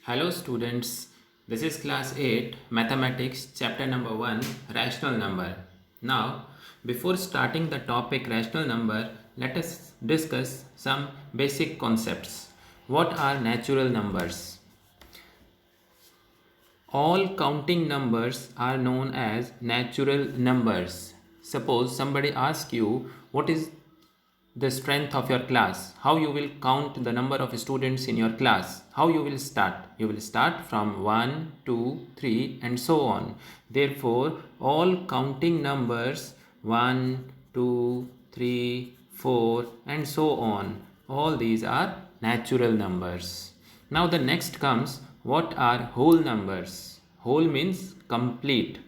Hello students, this is class 8 mathematics chapter number 1 rational number. Now before starting the topic rational number, let us discuss some basic concepts. What are natural numbers? All counting numbers are known as natural numbers. Suppose somebody asks you what is the strength of your class, how you will count the number of students in your class, how you will start. You will start from 1, 2, 3 and so on. Therefore, all counting numbers 1, 2, 3, 4 and so on, all these are natural numbers. Now the next comes, what are whole numbers? Whole means complete.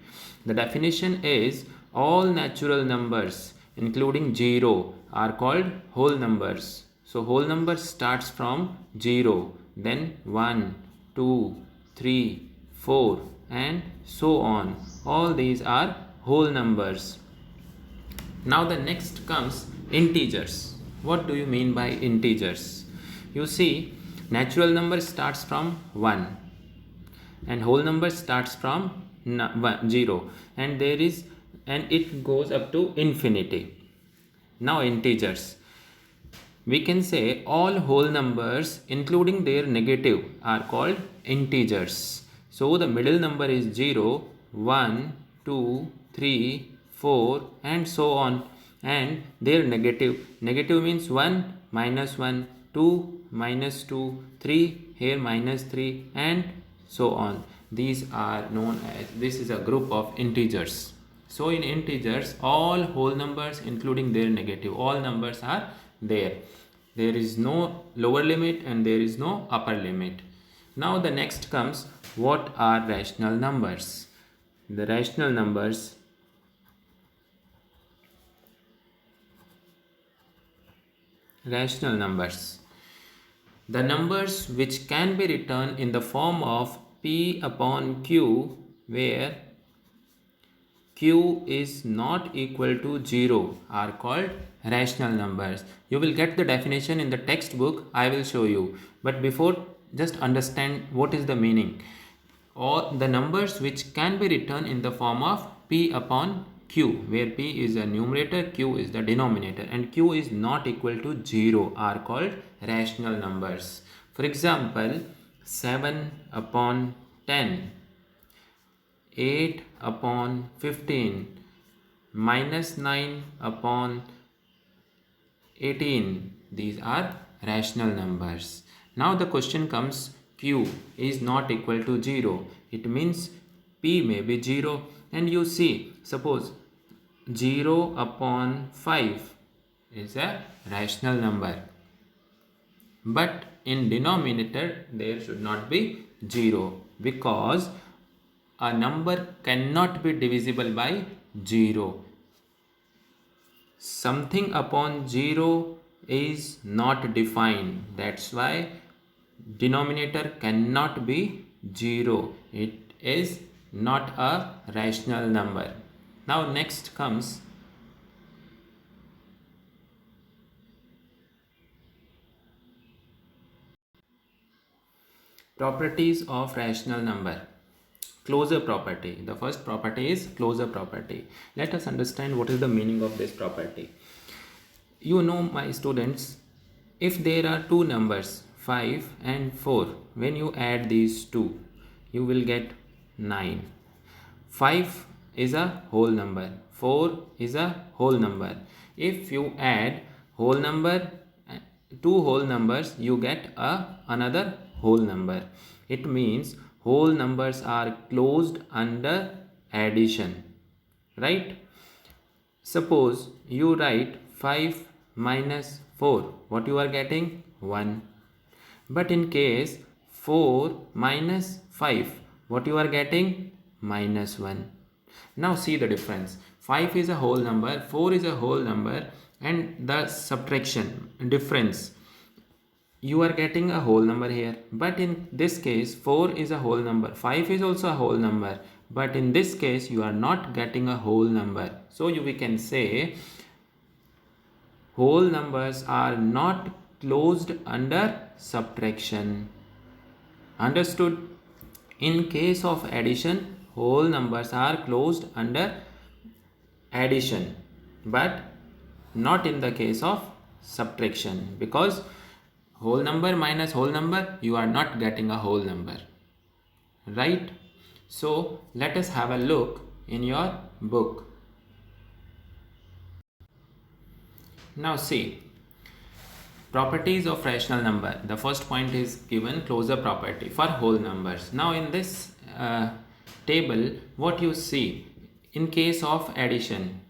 The definition is all natural numbers including 0 are called whole numbers. So whole number starts from 0, then 1, 2, 3, 4 and so on. All these are whole numbers. Now the next comes integers. What do you mean by integers? You see, natural number starts from 1 and whole number starts from 0 and it goes up to infinity. Now integers. We can say all whole numbers including their negative are called integers. So the middle number is 0, 1, 2, 3, 4 and so on, and their negative. Negative means 1, minus 1, 2, minus 2, 3, here minus 3 and so on. These are known as, this is a group of integers. So in integers, all whole numbers including their negative, all numbers are there. There is no lower limit and there is no upper limit. Now the next comes, what are rational numbers? The rational numbers the numbers which can be written in the form of P upon Q, where Q is not equal to 0 are called rational numbers. You will get the definition in the textbook. I will show you. But before, just understand what is the meaning. All the numbers which can be written in the form of P upon Q, where P is a numerator, Q is the denominator, and Q is not equal to 0 are called rational numbers. For example, 7 upon 10, 8 upon 15, minus 9 upon 18. These are rational numbers. Now the question comes, Q is not equal to 0. It means P may be 0. And you see, suppose 0 upon 5 is a rational number. But in denominator, there should not be 0 because a number cannot be divisible by 0. Something upon 0 is not defined. That's why denominator cannot be 0. It is not a rational number. Now next comes properties of rational number. Closure property. The first property is closure property. Let us understand what is the meaning of this property. You know, my students, if there are two numbers 5 and 4, when you add these two, you will get 9. 5 is a whole number, 4 is a whole number. If you add whole number, two whole numbers, you get another whole number. It means whole numbers are closed under addition, right? Suppose you write 5 minus 4, what you are getting? 1. But in case 4 minus 5, what you are getting? Minus 1. Now see the difference. 5 is a whole number, 4 is a whole number, and the subtraction difference, you are getting a whole number here. But in this case 4 is a whole number, 5 is also a whole number, but in this case you are not getting a whole number. So we can say whole numbers are not closed under subtraction. Understood? In case of addition, whole numbers are closed under addition, but not in the case of subtraction, because whole number minus whole number, you are not getting a whole number, right? So let us have a look in your book. Now see, properties of rational number. The first point is given, closure property for whole numbers. Now in this table, what you see, in case of addition,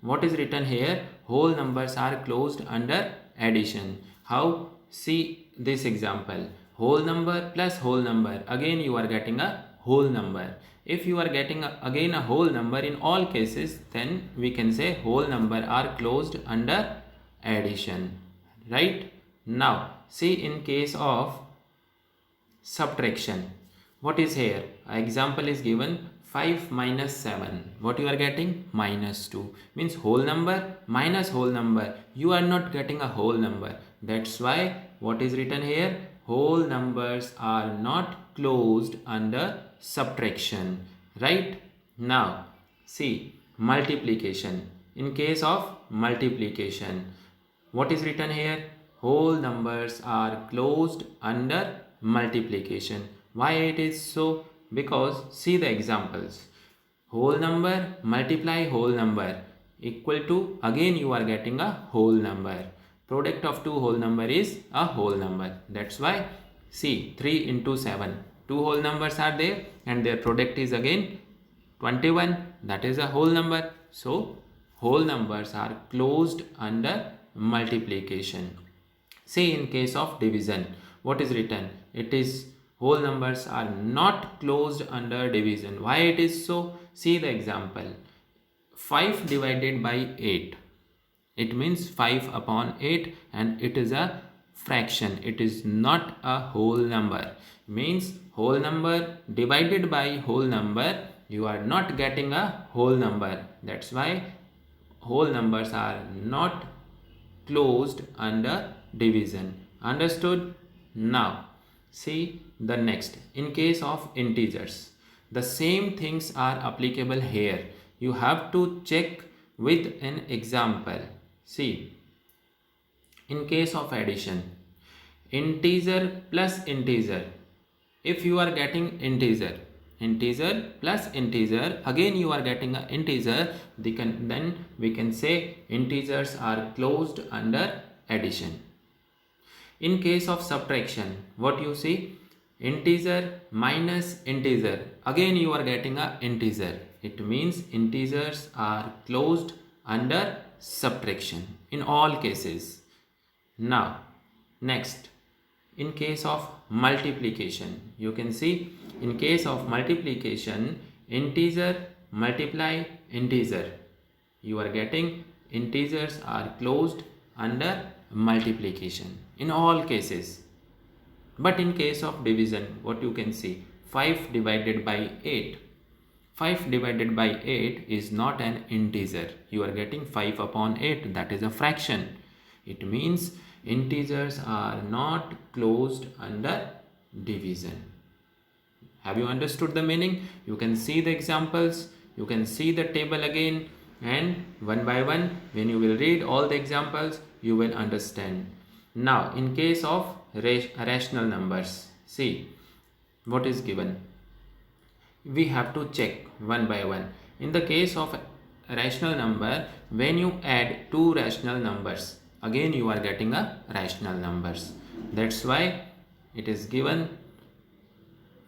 what is written here? Whole numbers are closed under addition. How? See this example. Whole number plus whole number. Again you are getting a whole number. If you are getting again a whole number in all cases, then we can say whole number are closed under addition. Right? Now see, in case of subtraction, what is here? Example is given, 5 minus 7. What you are getting? Minus 2. Means whole number minus whole number. You are not getting a whole number. That's why what is written here? Whole numbers are not closed under subtraction. Right? Now see, multiplication. In case of multiplication, what is written here? Whole numbers are closed under multiplication. Why it is so? Because see the examples. Whole number multiply whole number equal to, again you are getting a whole number. Product of two whole number is a whole number. That's why see, 3 into 7. Two whole numbers are there and their product is again 21. That is a whole number. So whole numbers are closed under multiplication. See, in case of division, what is written? It is whole numbers are not closed under division. Why it is so? See the example. 5 divided by 8. It means 5 upon 8 and it is a fraction. It is not a whole number. Means whole number divided by whole number, you are not getting a whole number. That's why whole numbers are not closed under division. Understood? Now see the next. In case of integers, the same things are applicable here. You have to check with an example. See, in case of addition, integer plus integer. If you are getting integer plus integer, again you are getting an integer, then we can say integers are closed under addition. In case of subtraction, what you see? Integer minus integer. Again you are getting a integer. It means integers are closed under subtraction in all cases. Now next, in case of multiplication, you can see, in case of multiplication, integer multiply integer, you are getting integers are closed under multiplication in all cases. But in case of division, what you can see? 5 divided by 8. 5 divided by 8 is not an integer. You are getting 5 upon 8. That is a fraction. It means integers are not closed under division. Have you understood the meaning? You can see the examples. You can see the table again. And one by one, when you will read all the examples, you will understand. Now, in case of rational numbers, see what is given. We have to check one by one. In the case of rational number, when you add two rational numbers, again you are getting a rational numbers. That's why it is given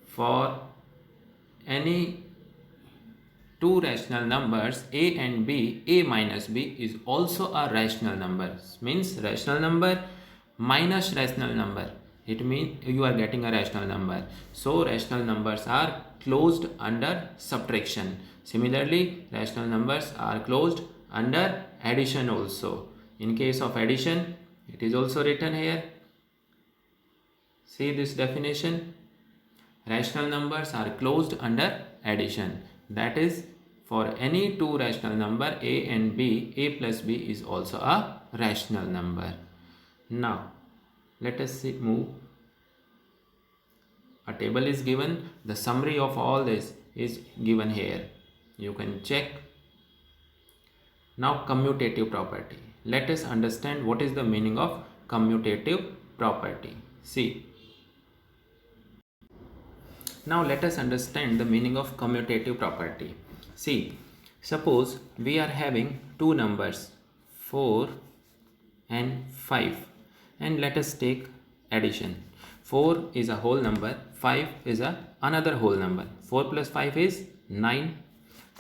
for any two rational numbers a and b, a minus b is also a rational number. Means rational number minus rational number, it means you are getting a rational number. So rational numbers are closed under subtraction. Similarly, rational numbers are closed under addition also. In case of addition, it is also written here. See this definition. Rational numbers are closed under addition. That is, for any two rational number a and b, a plus b is also a rational number. Now Let us see, move. A table is given. The summary of all this is given here. You can check. Now commutative property. Let us understand what is the meaning of commutative property. See. Now let us understand the meaning of commutative property. See, suppose we are having two numbers 4 and 5, and let us take addition. 4 is a whole number, 5 is another whole number. 4 plus 5 is 9.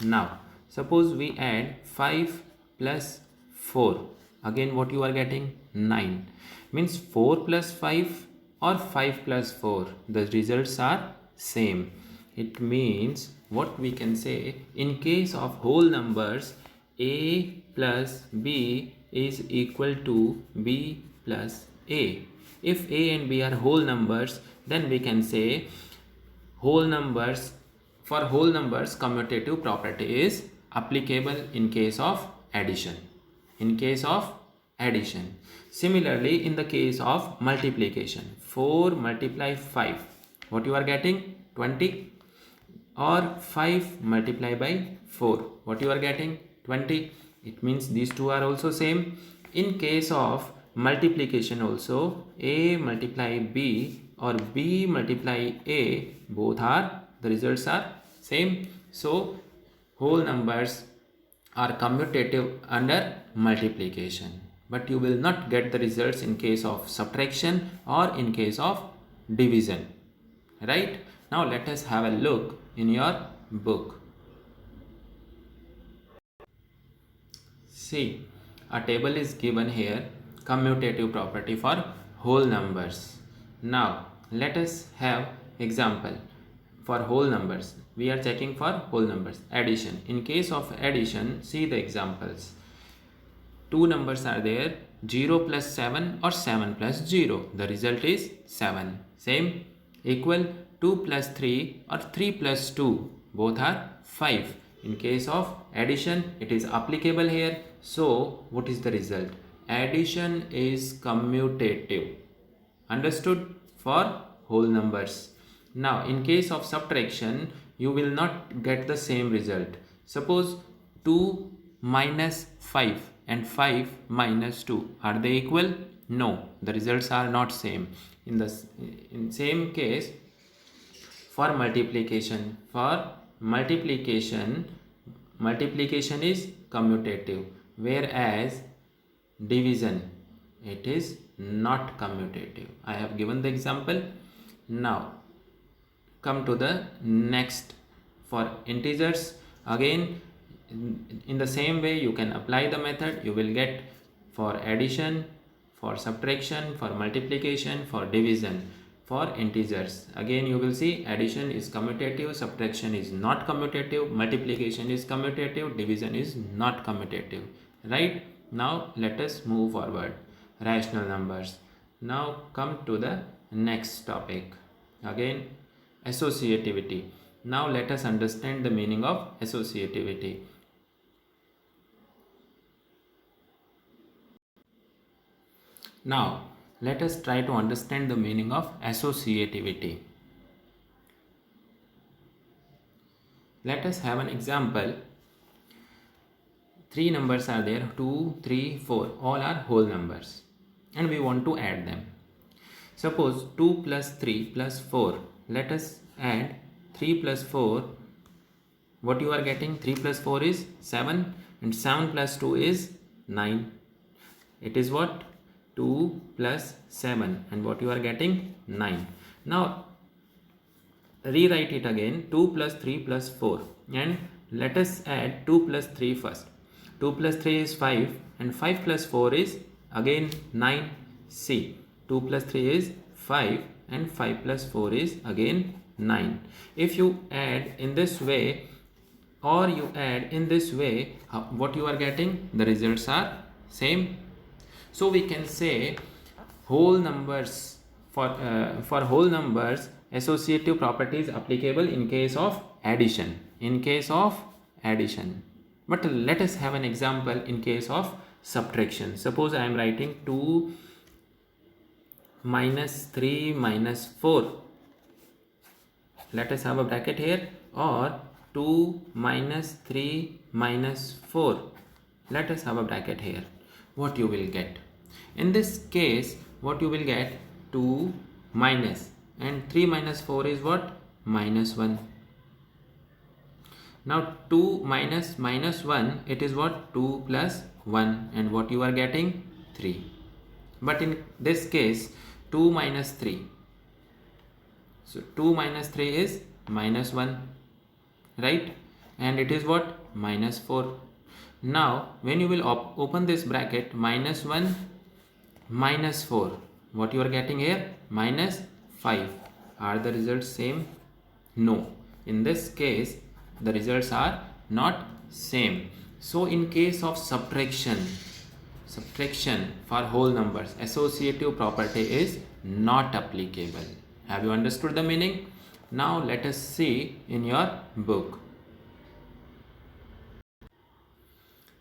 Now suppose we add 5 plus 4. Again what you are getting? 9. Means 4 plus 5 or 5 plus 4. The results are same. It means what we can say, in case of whole numbers, a plus b is equal to b plus a. If a and b are whole numbers, then we can say whole numbers, for whole numbers commutative property is applicable in case of addition. In case of addition. Similarly, in the case of multiplication, 4 multiply 5, what you are getting? 20. Or 5 multiply by 4, what you are getting? 20. It means these two are also same. In case of multiplication also, a multiply b or b multiply a, both are, the results are same. So whole numbers are commutative under multiplication, but you will not get the results in case of subtraction or in case of division. Right? Now let us have a look in your book. See, a table is given here, commutative property for whole numbers. Now let us have example for whole numbers. We are checking for whole numbers. Addition. In case of addition, see the examples. Two numbers are there, 0 plus 7 or 7 plus 0. The result is 7. Same. Equal 2 plus 3 or 3 plus 2. Both are 5. In case of addition, it is applicable here. So, what is the result? Addition is commutative. Understood? For whole numbers. Now, in case of subtraction, you will not get the same result. Suppose 2 minus 5 and 5 minus 2. Are they equal? No, the results are not same. In same case, for multiplication, multiplication is commutative, whereas division, it is not commutative. I have given the example. Now come to the next. For integers, again in the same way you can apply the method. You will get for addition, for subtraction, for multiplication, for division. For integers, again you will see addition is commutative, subtraction is not commutative, multiplication is commutative, division is not commutative. Right? Now let us move forward. Rational numbers. Now come to the next topic. Again, associativity. Now let us understand the meaning of associativity. Now let us try to understand the meaning of associativity. Let us have an example. Three numbers are there, 2, 3, 4. All are whole numbers and we want to add them. Suppose 2 plus 3 plus 4. Let us add 3 plus 4. What you are getting? 3 plus 4 is 7 and 7 plus 2 is 9. It is what? 2 plus 7, and what you are getting? 9. Now rewrite it again, 2 plus 3 plus 4, and let us add 2 plus 3 first. 2 plus 3 is 5 and 5 plus 4 is again 9. See, 2 plus 3 is 5 and 5 plus 4 is again 9. If you add in this way or you add in this way, what you are getting? The results are same. So we can say whole numbers, for whole numbers, associative property is applicable in case of addition. In case of addition. But let us have an example in case of subtraction. Suppose I am writing 2 minus 3 minus 4. Let us have a bracket here, or 2 minus 3 minus 4. Let us have a bracket here. What you will get? In this case, what you will get? 2 minus, and 3 minus 4 is what? Minus 1. Now 2 minus minus 1, it is what? 2 plus 1, and what you are getting? 3. But in this case, 2 minus 3. So 2 minus 3 is minus 1, right? And it is what? Minus 4. Now when you will open this bracket, minus 1 minus 4, what you are getting here? Minus 5. Are the results same? No. In this case, the results are not same. So in case of subtraction for whole numbers, associative property is not applicable. Have you understood the meaning? Now let us see in your book.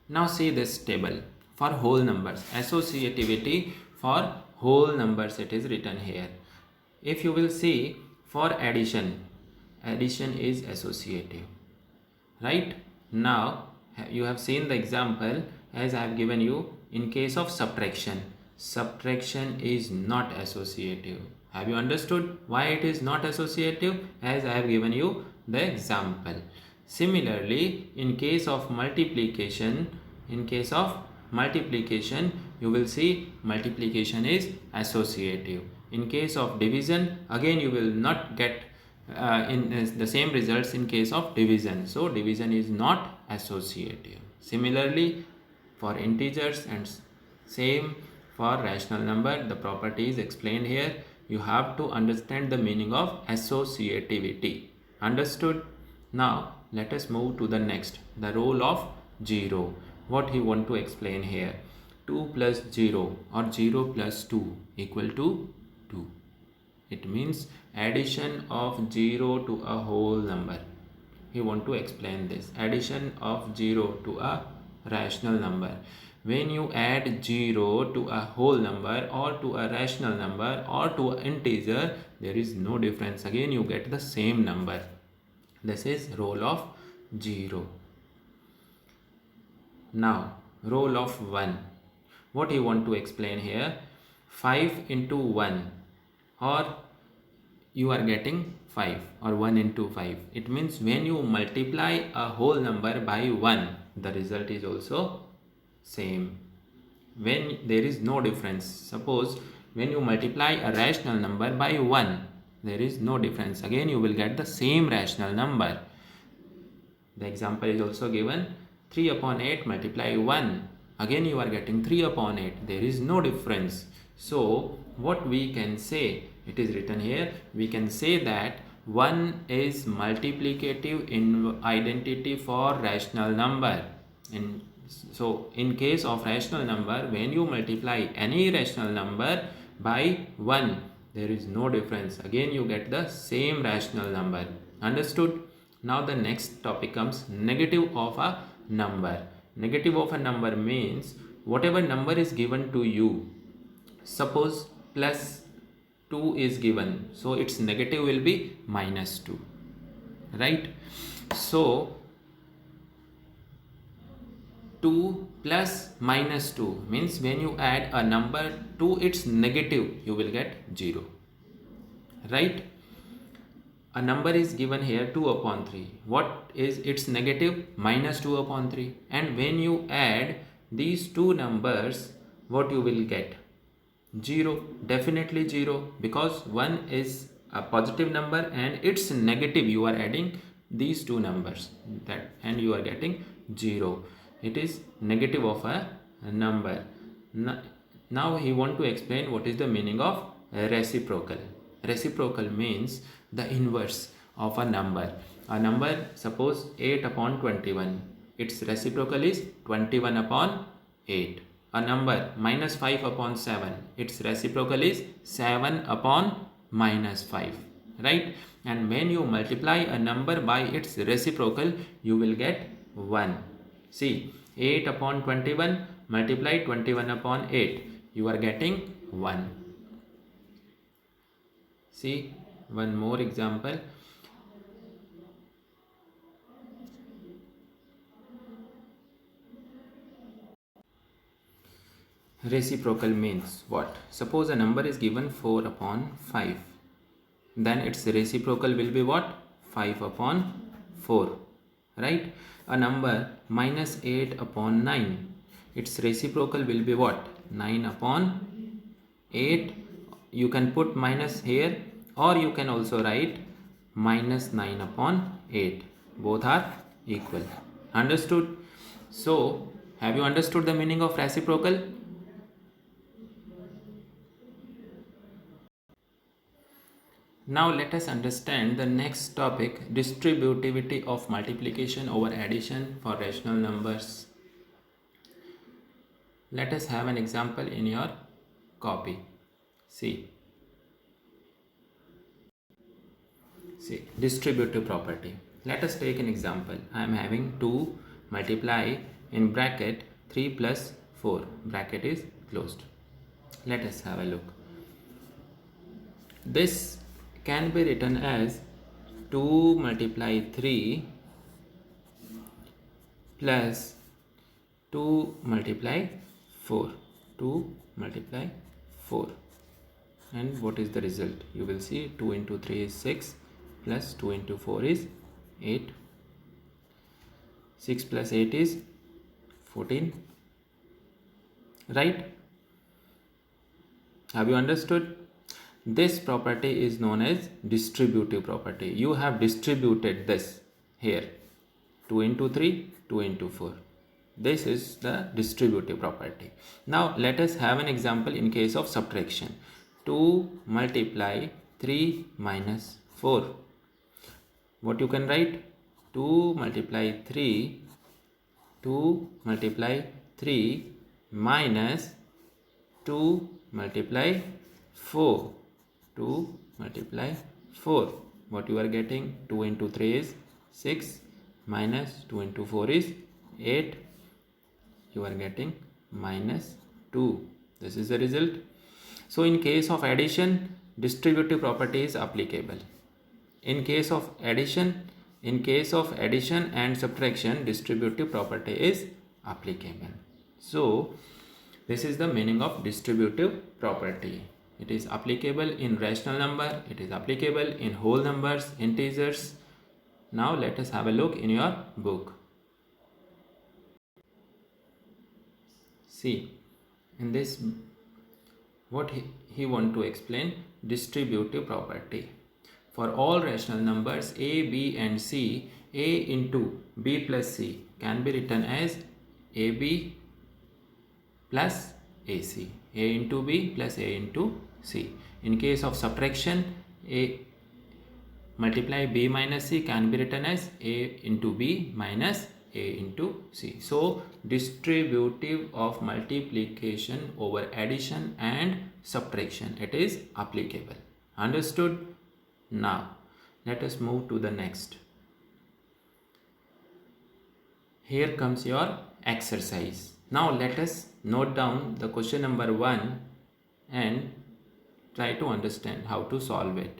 Now see this table for whole numbers. Associativity for whole numbers, it is written here. If you will see for addition is associative, right? Now you have seen the example as I have given you. In case of subtraction is not associative. Have you understood why it is not associative? As I have given you the example. Similarly, in case of multiplication, you will see multiplication is associative. In case of division, again you will not get in the same results in case of division. So division is not associative. Similarly, for integers and same for rational number, the property is explained here. You have to understand the meaning of associativity. Understood? Now let us move to the next, the role of 0. What he want to explain here? 2 plus 0 or 0 plus 2 equal to 2. It means addition of 0 to a whole number. He want to explain this. Addition of 0 to a rational number. When you add 0 to a whole number or to a rational number or to an integer, there is no difference. Again you get the same number. This is role of 0. Now role of 1. What he want to explain here? 5 into 1, or you are getting 5, or 1 into 5. It means when you multiply a whole number by 1, the result is also same. When there is no difference, suppose when you multiply a rational number by 1, there is no difference. Again you will get the same rational number. The example is also given. 3 upon 8 multiply 1. Again you are getting 3 upon 8. There is no difference. So what we can say, it is written here, we can say that 1 is multiplicative in identity for rational number. So in case of rational number, when you multiply any rational number by 1, there is no difference. Again you get the same rational number. Understood? Now the next topic comes negative of a number. Negative of a number means whatever number is given to you. Suppose plus 2 is given, so its negative will be minus 2, right? So 2 plus minus 2 means when you add a number to its negative, you will get 0, right? A number is given here 2 upon 3. What is its negative? Minus 2 upon 3. And when you add these two numbers, what you will get? 0. Definitely 0, because 1 is a positive number and its negative, you are adding these two numbers, that, and you are getting 0. It is negative of a number. Now he want to explain what is the meaning of reciprocal. Reciprocal means the inverse of a number. A number, suppose 8 upon 21. Its reciprocal is 21 upon 8. A number minus 5 upon 7. Its reciprocal is 7 upon minus 5. Right? And when you multiply a number by its reciprocal, you will get 1. See, 8 upon 21 multiply 21 upon 8. You are getting 1. See one more example. Reciprocal means what? Suppose a number is given 4 upon 5. Then its reciprocal will be what? 5 upon 4. Right? A number minus 8 upon 9. Its reciprocal will be what? 9 upon 8. You can put minus here, or you can also write minus 9 upon 8. Both are equal. Understood? So, have you understood the meaning of reciprocal? Now let us understand the next topic, distributivity of multiplication over addition for rational numbers. Let us have an example in your copy. See, distributive property. Let us take an example. I am having 2 multiply in bracket 3 plus 4. Bracket is closed. Let us have a look. This can be written as 2 multiply 3 plus 2 multiply 4. 2 multiply 4. And what is the result? You will see 2 into 3 is 6 plus 2 into 4 is 8. 6 plus 8 is 14. Right? Have you understood? This property is known as distributive property. You have distributed this here. 2 into 3, 2 into 4. This is the distributive property. Now let us have an example in case of subtraction. 2 multiply 3 minus 4. What you can write? 2 multiply 3, 2 multiply 3 minus 2 multiply 4. 2 multiply 4. What you are getting? 2 into 3 is 6 minus 2 into 4 is 8. You are getting minus 2. This is the result. So in case of addition, distributive property is applicable. In case of addition and subtraction, distributive property is applicable. So this is the meaning of distributive property. It is applicable in rational number. It is applicable in whole numbers, integers. Now let us have a look in your book. See, in this, what he want to explain, distributive property. For all rational numbers a, b and c, a into b plus c can be written as ab plus ac. A into b plus a into c. In case of subtraction, a multiply b minus c can be written as a into b minus a into c. So distributive of multiplication over addition and subtraction, it is applicable. Understood? Now let us move to the next. Here comes your exercise. Now let us note down the question number 1 and try to understand how to solve it.